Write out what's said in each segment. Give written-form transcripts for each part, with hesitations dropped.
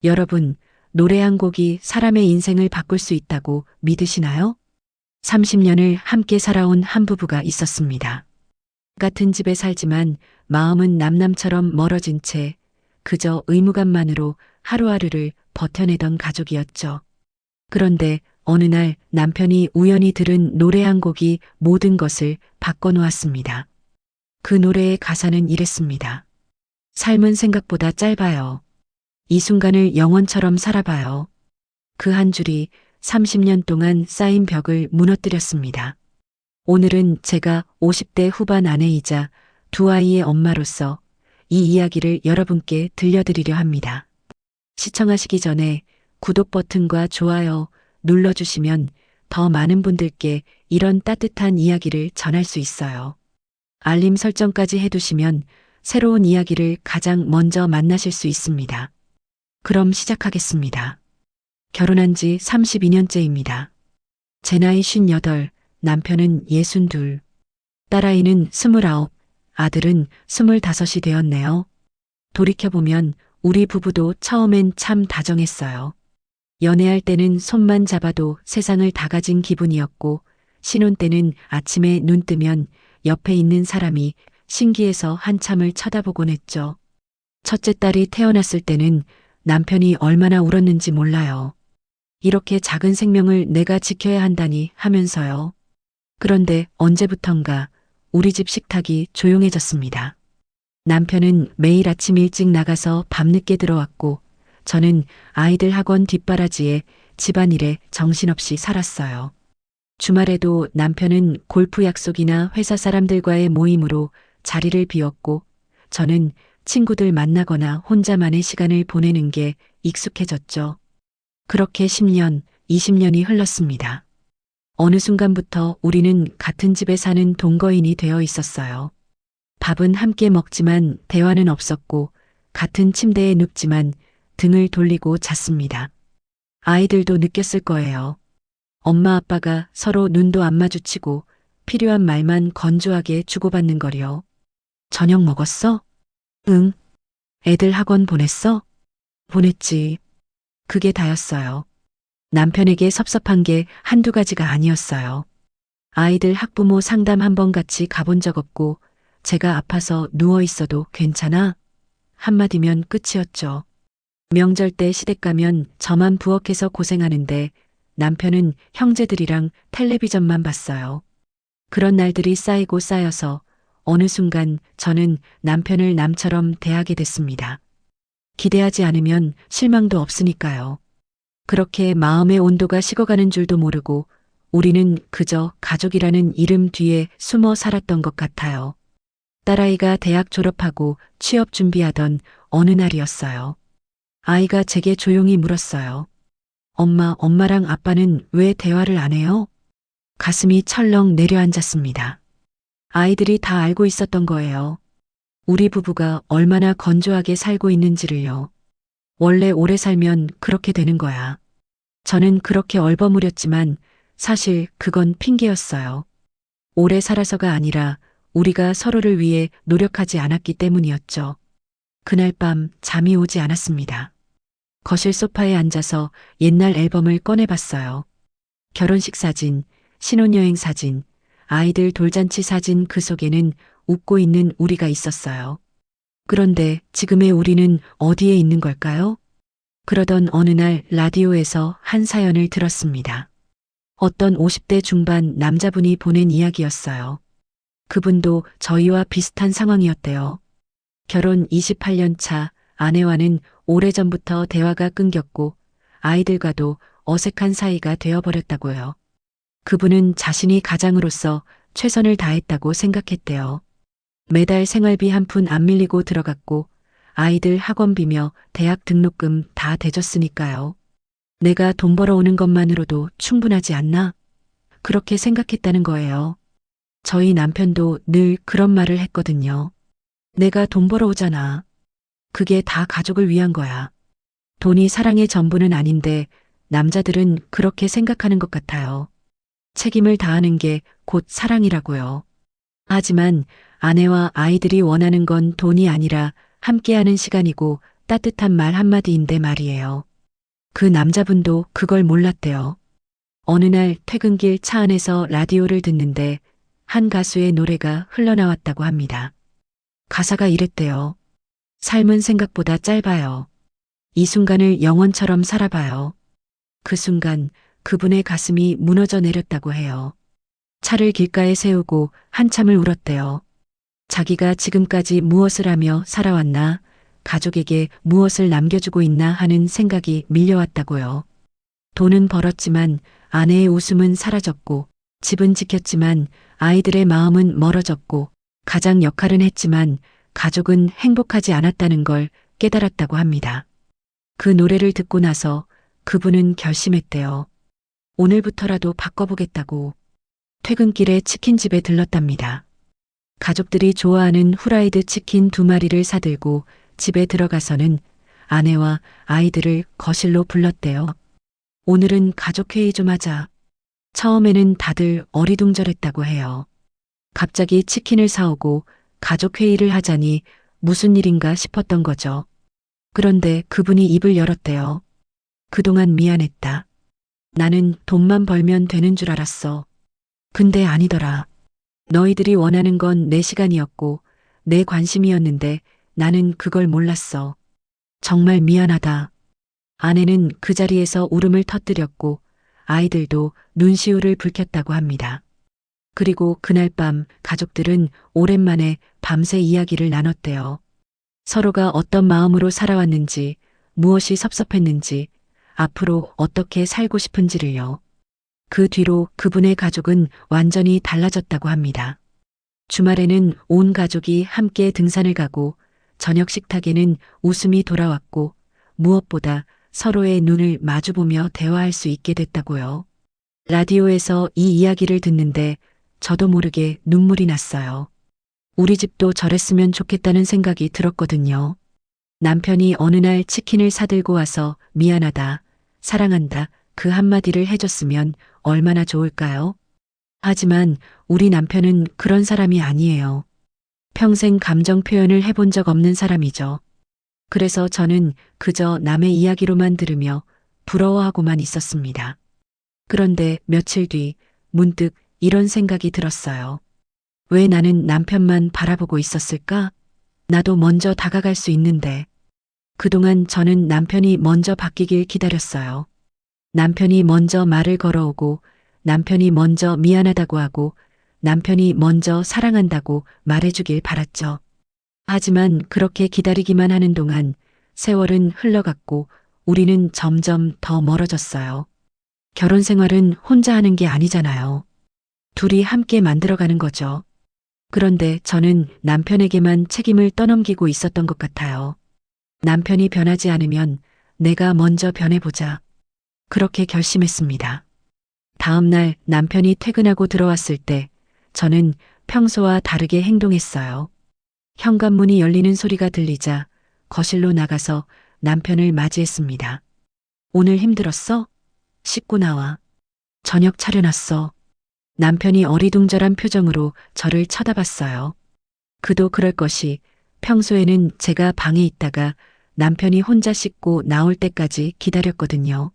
여러분, 노래 한 곡이 사람의 인생을 바꿀 수 있다고 믿으시나요? 30년을 함께 살아온 한 부부가 있었습니다. 같은 집에 살지만 마음은 남남처럼 멀어진 채 그저 의무감만으로 하루하루를 버텨내던 가족이었죠. 그런데 어느 날 남편이 우연히 들은 노래 한 곡이 모든 것을 바꿔놓았습니다. 그 노래의 가사는 이랬습니다. 삶은 생각보다 짧아요. 이 순간을 영원처럼 살아봐요. 그 한 줄이 30년 동안 쌓인 벽을 무너뜨렸습니다. 오늘은 제가 50대 후반 아내이자 두 아이의 엄마로서 이 이야기를 여러분께 들려드리려 합니다. 시청하시기 전에 구독 버튼과 좋아요 눌러주시면 더 많은 분들께 이런 따뜻한 이야기를 전할 수 있어요. 알림 설정까지 해두시면 새로운 이야기를 가장 먼저 만나실 수 있습니다. 그럼 시작하겠습니다. 결혼한 지 32년째입니다. 제 나이 58, 남편은 62, 딸아이는 29, 아들은 25이 되었네요. 돌이켜보면 우리 부부도 처음엔 참 다정했어요. 연애할 때는 손만 잡아도 세상을 다 가진 기분이었고, 신혼 때는 아침에 눈 뜨면 옆에 있는 사람이 신기해서 한참을 쳐다보곤 했죠. 첫째 딸이 태어났을 때는 남편이 얼마나 울었는지 몰라요. 이렇게 작은 생명을 내가 지켜야 한다니 하면서요. 그런데 언제부턴가 우리 집 식탁이 조용해졌습니다. 남편은 매일 아침 일찍 나가서 밤늦게 들어왔고 저는 아이들 학원 뒷바라지에 집안일에 정신없이 살았어요. 주말에도 남편은 골프 약속이나 회사 사람들과의 모임으로 자리를 비웠고 저는 친구들 만나거나 혼자만의 시간을 보내는 게 익숙해졌죠. 그렇게 10년, 20년이 흘렀습니다. 어느 순간부터 우리는 같은 집에 사는 동거인이 되어 있었어요. 밥은 함께 먹지만 대화는 없었고 같은 침대에 눕지만 등을 돌리고 잤습니다. 아이들도 느꼈을 거예요. 엄마 아빠가 서로 눈도 안 마주치고 필요한 말만 건조하게 주고받는 거리요. 저녁 먹었어? 응. 애들 학원 보냈어? 보냈지. 그게 다였어요. 남편에게 섭섭한 게 한두 가지가 아니었어요. 아이들 학부모 상담 한 번 같이 가본 적 없고 제가 아파서 누워 있어도 괜찮아? 한마디면 끝이었죠. 명절 때 시댁 가면 저만 부엌에서 고생하는데 남편은 형제들이랑 텔레비전만 봤어요. 그런 날들이 쌓이고 쌓여서 어느 순간 저는 남편을 남처럼 대하게 됐습니다. 기대하지 않으면 실망도 없으니까요. 그렇게 마음의 온도가 식어가는 줄도 모르고 우리는 그저 가족이라는 이름 뒤에 숨어 살았던 것 같아요. 딸아이가 대학 졸업하고 취업 준비하던 어느 날이었어요. 아이가 제게 조용히 물었어요. 엄마랑 아빠는 왜 대화를 안 해요? 가슴이 철렁 내려앉았습니다. 아이들이 다 알고 있었던 거예요. 우리 부부가 얼마나 건조하게 살고 있는지를요. 원래 오래 살면 그렇게 되는 거야. 저는 그렇게 얼버무렸지만 사실 그건 핑계였어요. 오래 살아서가 아니라 우리가 서로를 위해 노력하지 않았기 때문이었죠. 그날 밤 잠이 오지 않았습니다. 거실 소파에 앉아서 옛날 앨범을 꺼내봤어요. 결혼식 사진, 신혼여행 사진, 아이들 돌잔치 사진 그 속에는 웃고 있는 우리가 있었어요. 그런데 지금의 우리는 어디에 있는 걸까요? 그러던 어느 날 라디오에서 한 사연을 들었습니다. 어떤 50대 중반 남자분이 보낸 이야기였어요. 그분도 저희와 비슷한 상황이었대요. 결혼 28년 차 아내와는 오래전부터 대화가 끊겼고 아이들과도 어색한 사이가 되어버렸다고요. 그분은 자신이 가장으로서 최선을 다했다고 생각했대요. 매달 생활비 한 푼 안 밀리고 들어갔고 아이들 학원비며 대학 등록금 다 대줬으니까요. 내가 돈 벌어오는 것만으로도 충분하지 않나? 그렇게 생각했다는 거예요. 저희 남편도 늘 그런 말을 했거든요. 내가 돈 벌어오잖아. 그게 다 가족을 위한 거야. 돈이 사랑의 전부는 아닌데 남자들은 그렇게 생각하는 것 같아요. 책임을 다하는 게 곧 사랑이라고요. 하지만 아내와 아이들이 원하는 건 돈이 아니라 함께하는 시간이고 따뜻한 말 한마디인데 말이에요. 그 남자분도 그걸 몰랐대요. 어느 날 퇴근길 차 안에서 라디오를 듣는데 한 가수의 노래가 흘러나왔다고 합니다. 가사가 이랬대요. 삶은 생각보다 짧아요. 이 순간을 영원처럼 살아봐요. 그 순간 그분의 가슴이 무너져 내렸다고 해요. 차를 길가에 세우고 한참을 울었대요. 자기가 지금까지 무엇을 하며 살아왔나, 가족에게 무엇을 남겨주고 있나 하는 생각이 밀려왔다고요. 돈은 벌었지만 아내의 웃음은 사라졌고, 집은 지켰지만 아이들의 마음은 멀어졌고, 가장 역할은 했지만 가족은 행복하지 않았다는 걸 깨달았다고 합니다. 그 노래를 듣고 나서 그분은 결심했대요. 오늘부터라도 바꿔보겠다고. 퇴근길에 치킨집에 들렀답니다. 가족들이 좋아하는 후라이드 치킨 2마리를 사들고 집에 들어가서는 아내와 아이들을 거실로 불렀대요. 오늘은 가족회의 좀 하자. 처음에는 다들 어리둥절했다고 해요. 갑자기 치킨을 사오고 가족회의를 하자니 무슨 일인가 싶었던 거죠. 그런데 그분이 입을 열었대요. 그동안 미안했다. 나는 돈만 벌면 되는 줄 알았어. 근데 아니더라. 너희들이 원하는 건 내 시간이었고 내 관심이었는데 나는 그걸 몰랐어. 정말 미안하다. 아내는 그 자리에서 울음을 터뜨렸고 아이들도 눈시울을 붉혔다고 합니다. 그리고 그날 밤 가족들은 오랜만에 밤새 이야기를 나눴대요. 서로가 어떤 마음으로 살아왔는지, 무엇이 섭섭했는지, 앞으로 어떻게 살고 싶은지를요. 그 뒤로 그분의 가족은 완전히 달라졌다고 합니다. 주말에는 온 가족이 함께 등산을 가고 저녁 식탁에는 웃음이 돌아왔고 무엇보다 서로의 눈을 마주보며 대화할 수 있게 됐다고요. 라디오에서 이 이야기를 듣는데 저도 모르게 눈물이 났어요. 우리 집도 저랬으면 좋겠다는 생각이 들었거든요. 남편이 어느 날 치킨을 사들고 와서 미안하다, 사랑한다 그 한마디를 해줬으면 얼마나 좋을까요? 하지만 우리 남편은 그런 사람이 아니에요. 평생 감정 표현을 해본 적 없는 사람이죠. 그래서 저는 그저 남의 이야기로만 들으며 부러워하고만 있었습니다. 그런데 며칠 뒤 문득 이런 생각이 들었어요. 왜 나는 남편만 바라보고 있었을까? 나도 먼저 다가갈 수 있는데. 그동안 저는 남편이 먼저 바뀌길 기다렸어요. 남편이 먼저 말을 걸어오고, 남편이 먼저 미안하다고 하고, 남편이 먼저 사랑한다고 말해주길 바랐죠. 하지만 그렇게 기다리기만 하는 동안 세월은 흘러갔고 우리는 점점 더 멀어졌어요. 결혼 생활은 혼자 하는 게 아니잖아요. 둘이 함께 만들어가는 거죠. 그런데 저는 남편에게만 책임을 떠넘기고 있었던 것 같아요. 남편이 변하지 않으면 내가 먼저 변해보자. 그렇게 결심했습니다. 다음 날 남편이 퇴근하고 들어왔을 때 저는 평소와 다르게 행동했어요. 현관문이 열리는 소리가 들리자 거실로 나가서 남편을 맞이했습니다. 오늘 힘들었어? 씻고 나와. 저녁 차려놨어. 남편이 어리둥절한 표정으로 저를 쳐다봤어요. 그도 그럴 것이 평소에는 제가 방에 있다가 남편이 혼자 씻고 나올 때까지 기다렸거든요.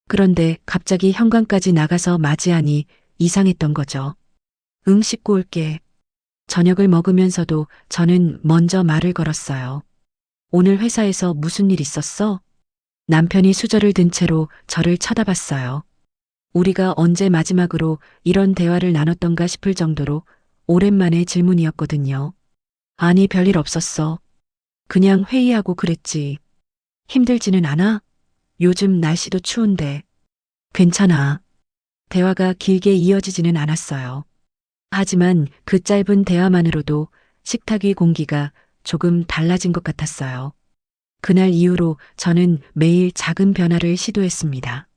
그런데 갑자기 현관까지 나가서 맞이하니 이상했던 거죠. 응, 씻고 올게. 저녁을 먹으면서도 저는 먼저 말을 걸었어요. 오늘 회사에서 무슨 일 있었어? 남편이 수저를 든 채로 저를 쳐다봤어요. 우리가 언제 마지막으로 이런 대화를 나눴던가 싶을 정도로 오랜만의 질문이었거든요. 아니, 별일 없었어. 그냥 회의하고 그랬지. 힘들지는 않아? 요즘 날씨도 추운데. 괜찮아. 대화가 길게 이어지지는 않았어요. 하지만 그 짧은 대화만으로도 식탁 위 공기가 조금 달라진 것 같았어요. 그날 이후로 저는 매일 작은 변화를 시도했습니다.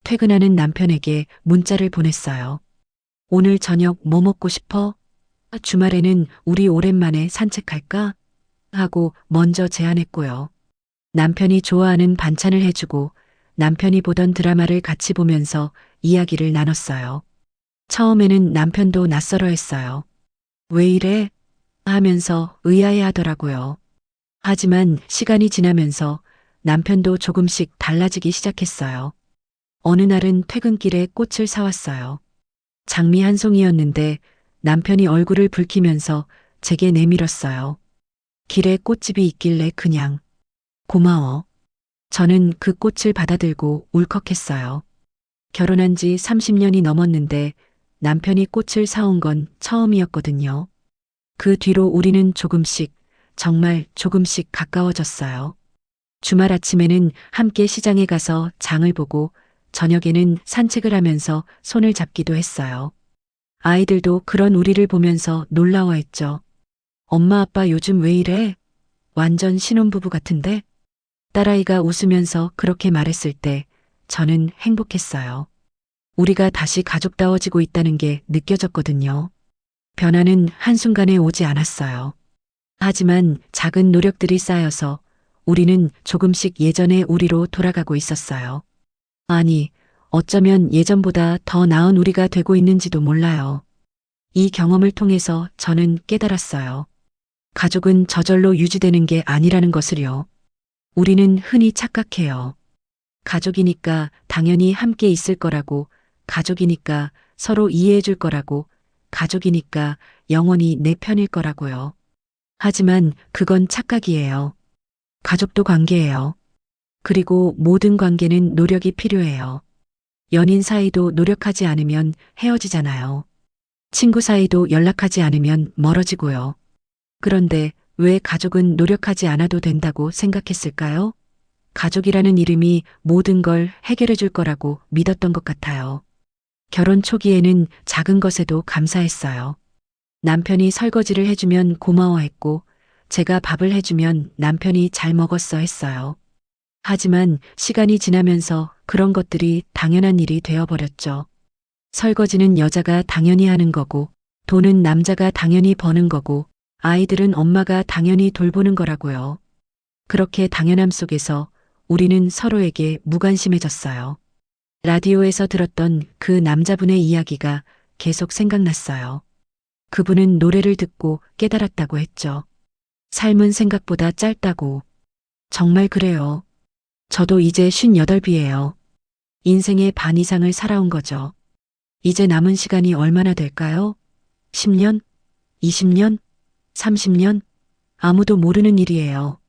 퇴근하는 남편에게 문자를 보냈어요. 오늘 저녁 뭐 먹고 싶어? 주말에는 우리 오랜만에 산책할까? 하고 먼저 제안했고요. 남편이 좋아하는 반찬을 해주고 남편이 보던 드라마를 같이 보면서 이야기를 나눴어요. 처음에는 남편도 낯설어 했어요. 왜 이래? 하면서 의아해 하더라고요. 하지만 시간이 지나면서 남편도 조금씩 달라지기 시작했어요. 어느 날은 퇴근길에 꽃을 사왔어요. 장미 한 송이였는데 남편이 얼굴을 붉히면서 제게 내밀었어요. 길에 꽃집이 있길래 그냥 고마워. 저는 그 꽃을 받아들고 울컥했어요. 결혼한 지 30년이 넘었는데 남편이 꽃을 사온 건 처음이었거든요. 그 뒤로 우리는 조금씩, 정말 조금씩 가까워졌어요. 주말 아침에는 함께 시장에 가서 장을 보고 저녁에는 산책을 하면서 손을 잡기도 했어요. 아이들도 그런 우리를 보면서 놀라워했죠. 엄마 아빠 요즘 왜 이래? 완전 신혼부부 같은데? 딸아이가 웃으면서 그렇게 말했을 때 저는 행복했어요. 우리가 다시 가족다워지고 있다는 게 느껴졌거든요. 변화는 한순간에 오지 않았어요. 하지만 작은 노력들이 쌓여서 우리는 조금씩 예전의 우리로 돌아가고 있었어요. 아니, 어쩌면 예전보다 더 나은 우리가 되고 있는지도 몰라요. 이 경험을 통해서 저는 깨달았어요. 가족은 저절로 유지되는 게 아니라는 것을요. 우리는 흔히 착각해요. 가족이니까 당연히 함께 있을 거라고, 가족이니까 서로 이해해 줄 거라고, 가족이니까 영원히 내 편일 거라고요. 하지만 그건 착각이에요. 가족도 관계예요. 그리고 모든 관계는 노력이 필요해요. 연인 사이도 노력하지 않으면 헤어지잖아요. 친구 사이도 연락하지 않으면 멀어지고요. 그런데 왜 가족은 노력하지 않아도 된다고 생각했을까요? 가족이라는 이름이 모든 걸 해결해 줄 거라고 믿었던 것 같아요. 결혼 초기에는 작은 것에도 감사했어요. 남편이 설거지를 해주면 고마워했고, 제가 밥을 해주면 남편이 잘 먹었어 했어요. 하지만 시간이 지나면서 그런 것들이 당연한 일이 되어버렸죠. 설거지는 여자가 당연히 하는 거고, 돈은 남자가 당연히 버는 거고, 아이들은 엄마가 당연히 돌보는 거라고요. 그렇게 당연함 속에서 우리는 서로에게 무관심해졌어요. 라디오에서 들었던 그 남자분의 이야기가 계속 생각났어요. 그분은 노래를 듣고 깨달았다고 했죠. 삶은 생각보다 짧다고. 정말 그래요. 저도 이제 58이에요. 인생의 반 이상을 살아온 거죠. 이제 남은 시간이 얼마나 될까요? 10년? 20년? 30년? 아무도 모르는 일이에요.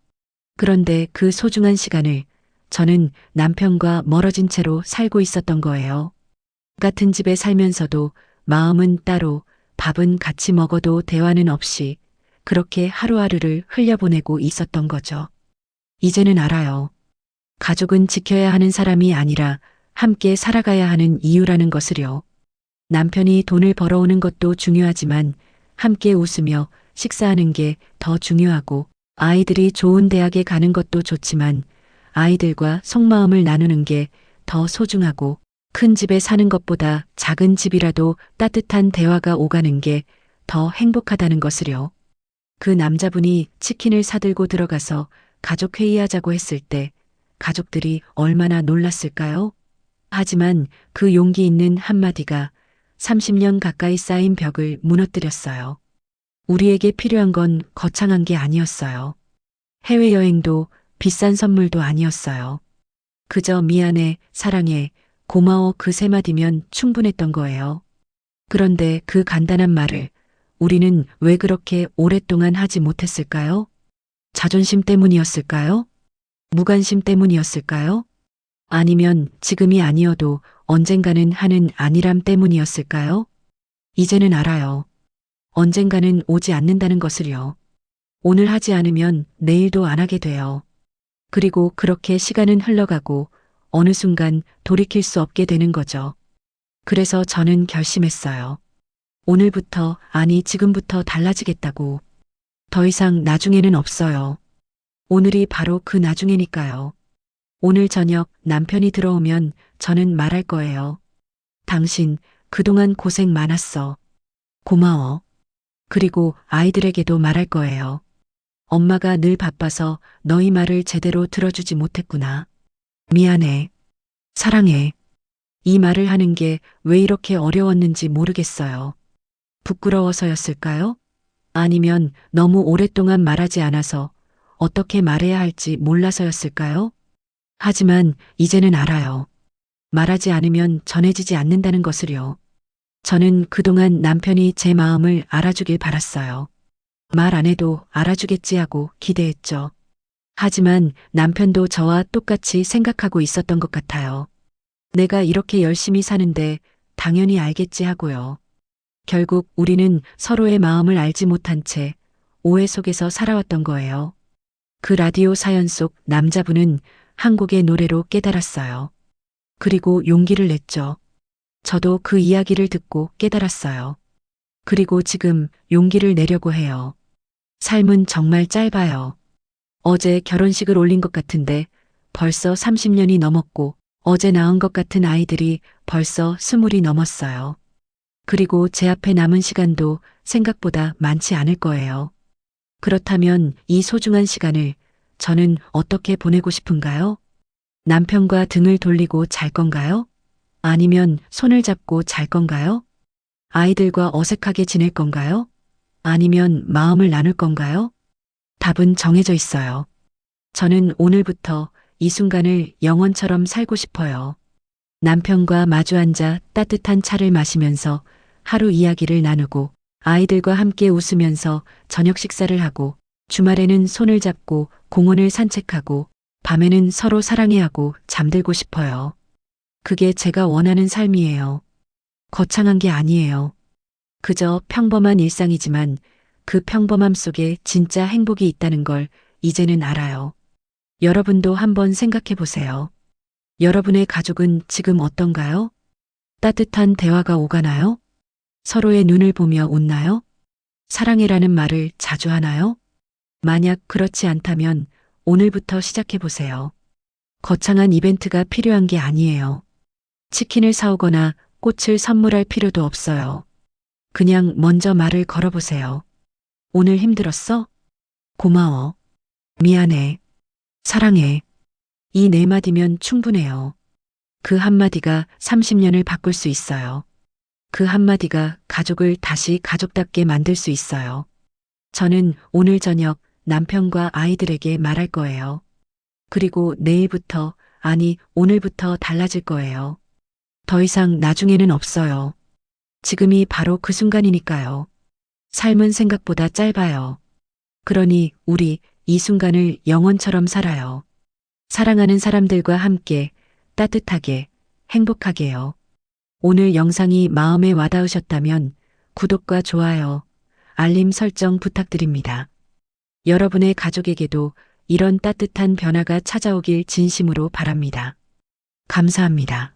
그런데 그 소중한 시간을 저는 남편과 멀어진 채로 살고 있었던 거예요. 같은 집에 살면서도 마음은 따로, 밥은 같이 먹어도 대화는 없이 그렇게 하루하루를 흘려보내고 있었던 거죠. 이제는 알아요. 가족은 지켜야 하는 사람이 아니라 함께 살아가야 하는 이유라는 것을요. 남편이 돈을 벌어오는 것도 중요하지만 함께 웃으며 식사하는 게 더 중요하고, 아이들이 좋은 대학에 가는 것도 좋지만 아이들과 속마음을 나누는 게 더 소중하고, 큰 집에 사는 것보다 작은 집이라도 따뜻한 대화가 오가는 게 더 행복하다는 것을요. 그 남자분이 치킨을 사들고 들어가서 가족 회의하자고 했을 때 가족들이 얼마나 놀랐을까요? 하지만 그 용기 있는 한마디가 30년 가까이 쌓인 벽을 무너뜨렸어요. 우리에게 필요한 건 거창한 게 아니었어요. 해외여행도 비싼 선물도 아니었어요. 그저 미안해, 사랑해, 고마워 그 세 마디면 충분했던 거예요. 그런데 그 간단한 말을 우리는 왜 그렇게 오랫동안 하지 못했을까요? 자존심 때문이었을까요? 무관심 때문이었을까요? 아니면 지금이 아니어도 언젠가는 하는 안일함 때문이었을까요? 이제는 알아요. 언젠가는 오지 않는다는 것을요. 오늘 하지 않으면 내일도 안 하게 돼요. 그리고 그렇게 시간은 흘러가고 어느 순간 돌이킬 수 없게 되는 거죠. 그래서 저는 결심했어요. 오늘부터, 아니 지금부터 달라지겠다고. 더 이상 나중에는 없어요. 오늘이 바로 그 나중이니까요. 오늘 저녁 남편이 들어오면 저는 말할 거예요. 당신 그동안 고생 많았어. 고마워. 그리고 아이들에게도 말할 거예요. 엄마가 늘 바빠서 너희 말을 제대로 들어주지 못했구나. 미안해. 사랑해. 이 말을 하는 게 왜 이렇게 어려웠는지 모르겠어요. 부끄러워서였을까요? 아니면 너무 오랫동안 말하지 않아서 어떻게 말해야 할지 몰라서였을까요? 하지만 이제는 알아요. 말하지 않으면 전해지지 않는다는 것을요. 저는 그동안 남편이 제 마음을 알아주길 바랐어요. 말 안 해도 알아주겠지 하고 기대했죠. 하지만 남편도 저와 똑같이 생각하고 있었던 것 같아요. 내가 이렇게 열심히 사는데 당연히 알겠지 하고요. 결국 우리는 서로의 마음을 알지 못한 채 오해 속에서 살아왔던 거예요. 그 라디오 사연 속 남자분은 한 곡의 노래로 깨달았어요. 그리고 용기를 냈죠. 저도 그 이야기를 듣고 깨달았어요. 그리고 지금 용기를 내려고 해요. 삶은 정말 짧아요. 어제 결혼식을 올린 것 같은데 벌써 30년이 넘었고 어제 낳은 것 같은 아이들이 벌써 20이 넘었어요. 그리고 제 앞에 남은 시간도 생각보다 많지 않을 거예요. 그렇다면 이 소중한 시간을 저는 어떻게 보내고 싶은가요? 남편과 등을 돌리고 잘 건가요? 아니면 손을 잡고 잘 건가요? 아이들과 어색하게 지낼 건가요? 아니면 마음을 나눌 건가요? 답은 정해져 있어요. 저는 오늘부터 이 순간을 영원처럼 살고 싶어요. 남편과 마주 앉아 따뜻한 차를 마시면서 하루 이야기를 나누고 아이들과 함께 웃으면서 저녁 식사를 하고 주말에는 손을 잡고 공원을 산책하고 밤에는 서로 사랑해하고 잠들고 싶어요. 그게 제가 원하는 삶이에요. 거창한 게 아니에요. 그저 평범한 일상이지만 그 평범함 속에 진짜 행복이 있다는 걸 이제는 알아요. 여러분도 한번 생각해 보세요. 여러분의 가족은 지금 어떤가요? 따뜻한 대화가 오가나요? 서로의 눈을 보며 웃나요? 사랑해라는 말을 자주 하나요? 만약 그렇지 않다면 오늘부터 시작해 보세요. 거창한 이벤트가 필요한 게 아니에요. 치킨을 사오거나 꽃을 선물할 필요도 없어요. 그냥 먼저 말을 걸어보세요. 오늘 힘들었어? 고마워. 미안해. 사랑해. 이 네 마디면 충분해요. 그 한마디가 30년을 바꿀 수 있어요. 그 한마디가 가족을 다시 가족답게 만들 수 있어요. 저는 오늘 저녁 남편과 아이들에게 말할 거예요. 그리고 내일부터, 아니, 오늘부터 달라질 거예요. 더 이상 나중에는 없어요. 지금이 바로 그 순간이니까요. 삶은 생각보다 짧아요. 그러니 우리 이 순간을 영원처럼 살아요. 사랑하는 사람들과 함께 따뜻하게, 행복하게요. 오늘 영상이 마음에 와닿으셨다면 구독과 좋아요, 알림 설정 부탁드립니다. 여러분의 가족에게도 이런 따뜻한 변화가 찾아오길 진심으로 바랍니다. 감사합니다.